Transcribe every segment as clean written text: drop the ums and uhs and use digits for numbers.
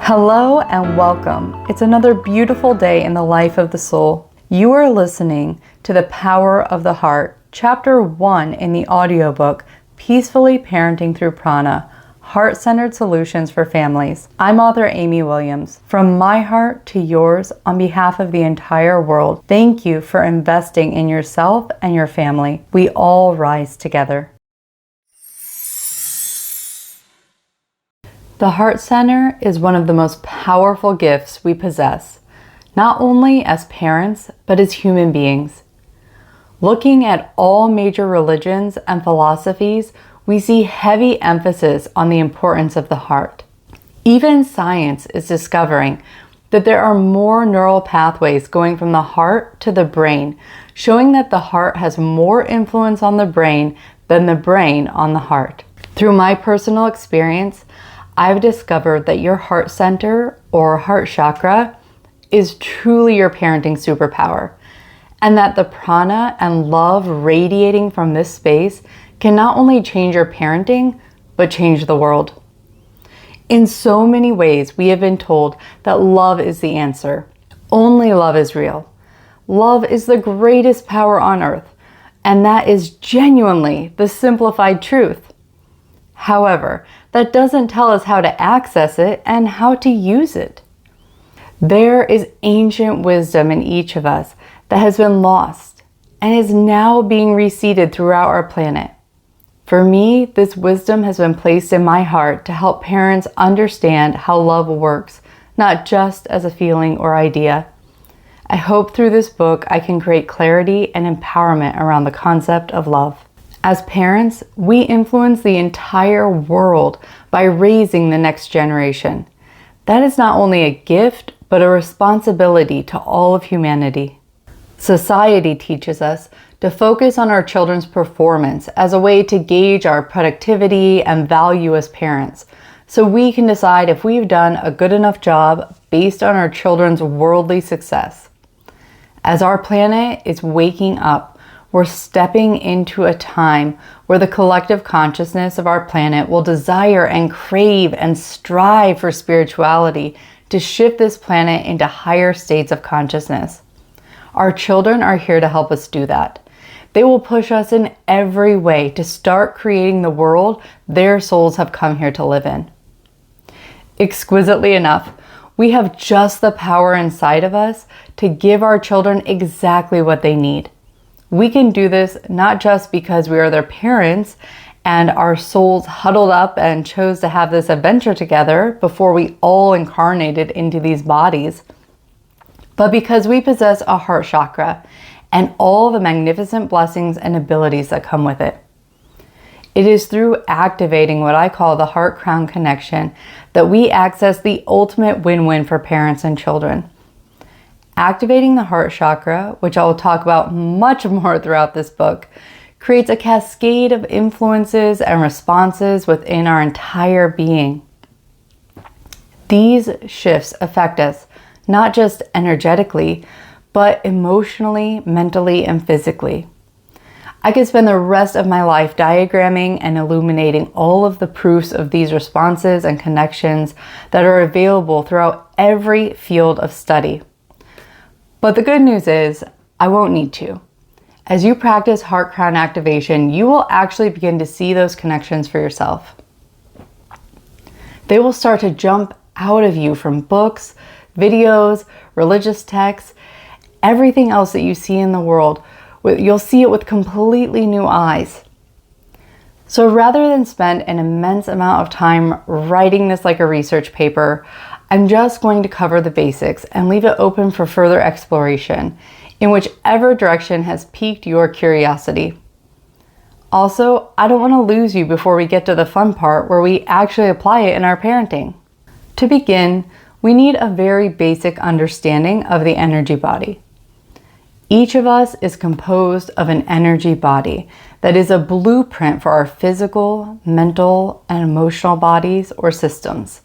Hello and welcome. It's another beautiful day in the life of the soul. You are listening to The Power of the Heart, Chapter 1 in the audiobook, Peacefully Parenting Through Prana, Heart-Centered Solutions for Families. I'm author Amy Williams. From my heart to yours, on behalf of the entire world, thank you for investing in yourself and your family. We all rise together. The Heart Center is one of the most powerful gifts we possess, not only as parents, but as human beings. Looking at all major religions and philosophies, we see heavy emphasis on the importance of the heart. Even science is discovering that there are more neural pathways going from the heart to the brain, showing that the heart has more influence on the brain than the brain on the heart. Through my personal experience, I've discovered that your heart center or heart chakra is truly your parenting superpower, and that the prana and love radiating from this space can not only change your parenting, but change the world. In so many ways, we have been told that love is the answer. Only love is real. Love is the greatest power on earth, and that is genuinely the simplified truth. However, that doesn't tell us how to access it and how to use it. There is ancient wisdom in each of us that has been lost and is now being reseeded throughout our planet. For me, this wisdom has been placed in my heart to help parents understand how love works, not just as a feeling or idea. I hope through this book I can create clarity and empowerment around the concept of love. As parents, we influence the entire world by raising the next generation. That is not only a gift, but a responsibility to all of humanity. Society teaches us to focus on our children's performance as a way to gauge our productivity and value as parents, so we can decide if we've done a good enough job based on our children's worldly success. As our planet is waking up, we're stepping into a time where the collective consciousness of our planet will desire and crave and strive for spirituality to shift this planet into higher states of consciousness. Our children are here to help us do that. They will push us in every way to start creating the world their souls have come here to live in. Exquisitely enough, we have just the power inside of us to give our children exactly what they need. We can do this not just because we are their parents and our souls huddled up and chose to have this adventure together before we all incarnated into these bodies, but because we possess a heart chakra and all the magnificent blessings and abilities that come with it. It is through activating what I call the heart-crown connection that we access the ultimate win-win for parents and children. Activating the heart chakra, which I will talk about much more throughout this book, creates a cascade of influences and responses within our entire being. These shifts affect us not just energetically, but emotionally, mentally, and physically. I could spend the rest of my life diagramming and illuminating all of the proofs of these responses and connections that are available throughout every field of study. But the good news is, I won't need to. As you practice heart crown activation, you will actually begin to see those connections for yourself. They will start to jump out of you from books, videos, religious texts, everything else that you see in the world. You'll see it with completely new eyes. So rather than spend an immense amount of time writing this like a research paper, I'm just going to cover the basics and leave it open for further exploration in whichever direction has piqued your curiosity. Also, I don't want to lose you before we get to the fun part where we actually apply it in our parenting. To begin, we need a very basic understanding of the energy body. Each of us is composed of an energy body that is a blueprint for our physical, mental, and emotional bodies or systems.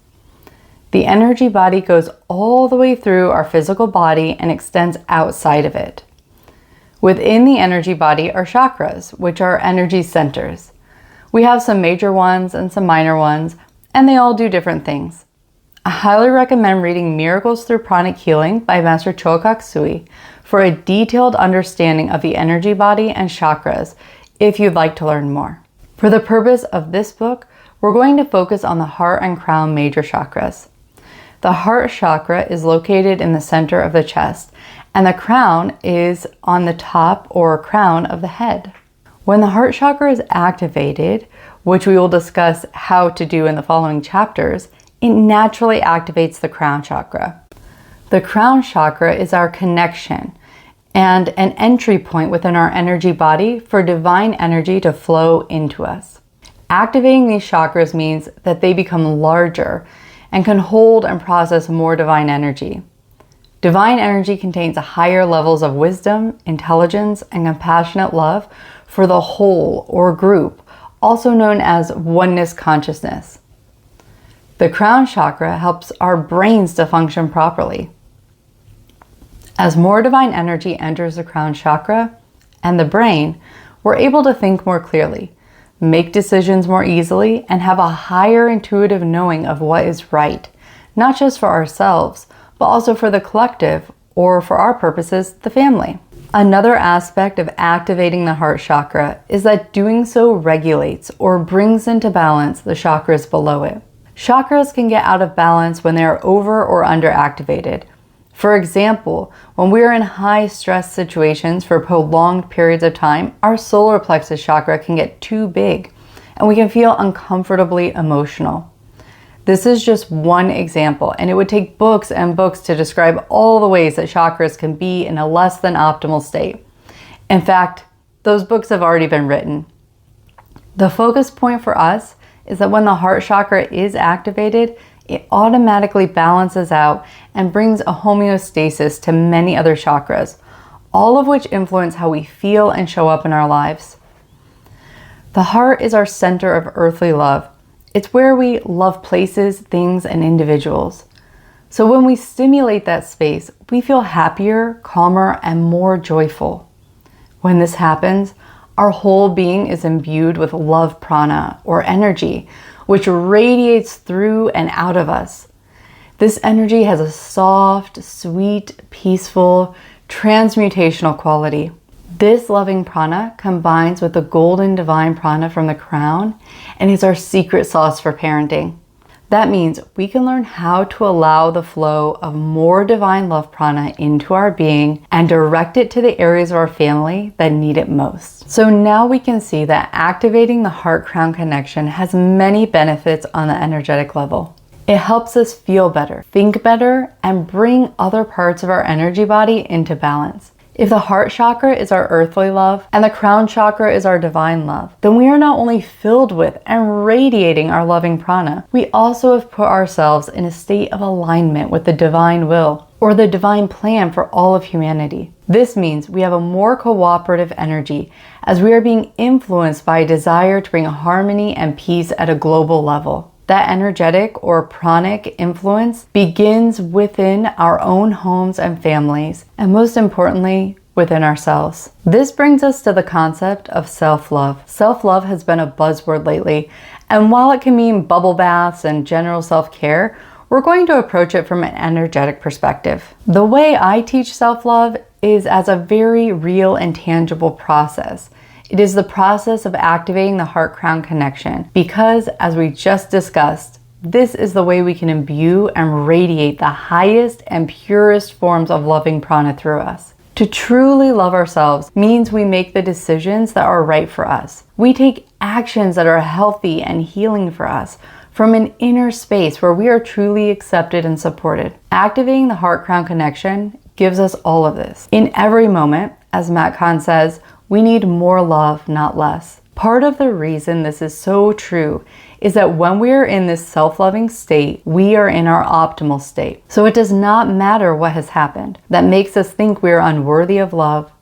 The energy body goes all the way through our physical body and extends outside of it. Within the energy body are chakras, which are energy centers. We have some major ones and some minor ones, and they all do different things. I highly recommend reading Miracles Through Pranic Healing by Master Choka Sui for a detailed understanding of the energy body and chakras if you'd like to learn more. For the purpose of this book, we're going to focus on the heart and crown major chakras. The heart chakra is located in the center of the chest, and the crown is on the top or crown of the head. When the heart chakra is activated, which we will discuss how to do in the following chapters, it naturally activates the crown chakra. The crown chakra is our connection and an entry point within our energy body for divine energy to flow into us. Activating these chakras means that they become larger and can hold and process more divine energy. Divine energy contains higher levels of wisdom, intelligence, and compassionate love for the whole or group, also known as oneness consciousness. The crown chakra helps our brains to function properly. As more divine energy enters the crown chakra and the brain, we're able to think more clearly, make decisions more easily, and have a higher intuitive knowing of what is right, not just for ourselves, but also for the collective, or for our purposes, the family. Another aspect of activating the heart chakra is that doing so regulates or brings into balance the chakras below it. Chakras can get out of balance when they are over or underactivated. For example, when we are in high stress situations for prolonged periods of time, our solar plexus chakra can get too big and we can feel uncomfortably emotional. This is just one example, and it would take books and books to describe all the ways that chakras can be in a less than optimal state. In fact, those books have already been written. The focus point for us is that when the heart chakra is activated, it automatically balances out and brings a homeostasis to many other chakras, all of which influence how we feel and show up in our lives. The heart is our center of earthly love. It's where we love places, things, and individuals. So when we stimulate that space, we feel happier, calmer, and more joyful. When this happens, our whole being is imbued with love prana, or energy, which radiates through and out of us. This energy has a soft, sweet, peaceful, transmutational quality. This loving prana combines with the golden divine prana from the crown and is our secret sauce for parenting. That means we can learn how to allow the flow of more divine love prana into our being and direct it to the areas of our family that need it most. So now we can see that activating the heart-crown connection has many benefits on the energetic level. It helps us feel better, think better, and bring other parts of our energy body into balance. If the heart chakra is our earthly love and the crown chakra is our divine love, then we are not only filled with and radiating our loving prana, we also have put ourselves in a state of alignment with the divine will or the divine plan for all of humanity. This means we have a more cooperative energy as we are being influenced by a desire to bring harmony and peace at a global level. That energetic or pranic influence begins within our own homes and families, and most importantly, within ourselves. This brings us to the concept of self-love. Self-love has been a buzzword lately, and while it can mean bubble baths and general self-care, we're going to approach it from an energetic perspective. The way I teach self-love is as a very real and tangible process. It is the process of activating the heart-crown connection because, as we just discussed, this is the way we can imbue and radiate the highest and purest forms of loving prana through us. To truly love ourselves means we make the decisions that are right for us. We take actions that are healthy and healing for us from an inner space where we are truly accepted and supported. Activating the heart-crown connection gives us all of this. In every moment, as Matt Kahn says, we need more love, not less. Part of the reason this is so true is that when we are in this self-loving state, we are in our optimal state. So it does not matter what has happened that makes us think we are unworthy of love.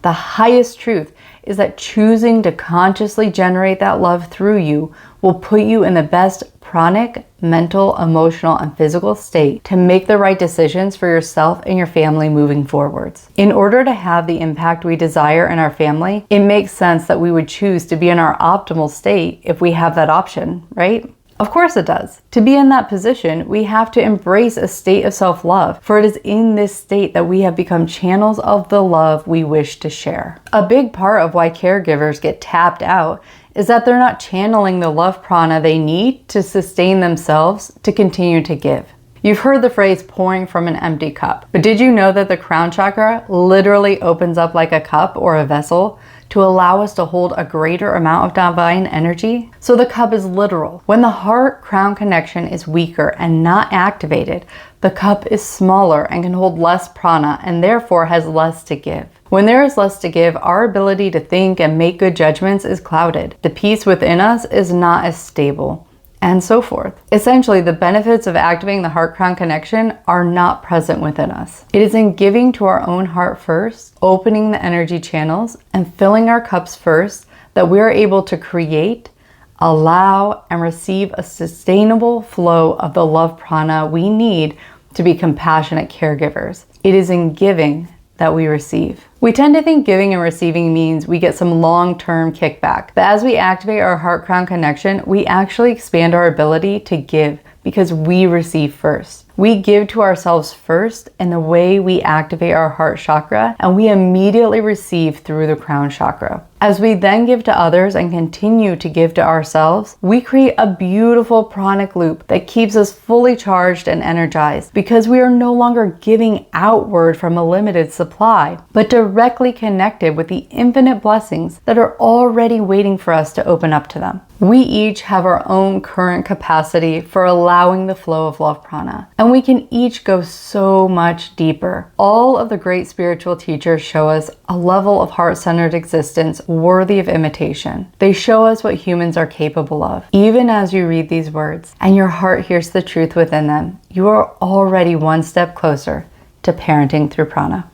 The highest truth is that choosing to consciously generate that love through you will put you in the best pranic, mental, emotional, and physical state to make the right decisions for yourself and your family moving forwards. In order to have the impact we desire in our family, it makes sense that we would choose to be in our optimal state if we have that option, right? Of course it does. To be in that position, we have to embrace a state of self-love, for it is in this state that we have become channels of the love we wish to share. A big part of why caregivers get tapped out is that they're not channeling the love prana they need to sustain themselves to continue to give. You've heard the phrase pouring from an empty cup, but did you know that the crown chakra literally opens up like a cup or a vessel to allow us to hold a greater amount of divine energy? So the cup is literal. When the heart-crown connection is weaker and not activated, the cup is smaller and can hold less prana and therefore has less to give. When there is less to give, our ability to think and make good judgments is clouded. The peace within us is not as stable, and so forth. Essentially, the benefits of activating the heart-crown connection are not present within us. It is in giving to our own heart first, opening the energy channels, and filling our cups first that we are able to create, allow, and receive a sustainable flow of the love prana we need to be compassionate caregivers. It is in giving that we receive. We tend to think giving and receiving means we get some long-term kickback, but as we activate our heart-crown connection, we actually expand our ability to give because we receive first. We give to ourselves first in the way we activate our heart chakra, and we immediately receive through the crown chakra. As we then give to others and continue to give to ourselves, we create a beautiful pranic loop that keeps us fully charged and energized because we are no longer giving outward from a limited supply, but directly connected with the infinite blessings that are already waiting for us to open up to them. We each have our own current capacity for allowing the flow of love prana, and we can each go so much deeper. All of the great spiritual teachers show us a level of heart-centered existence worthy of imitation. They show us what humans are capable of. Even as you read these words and your heart hears the truth within them, you are already one step closer to parenting through prana.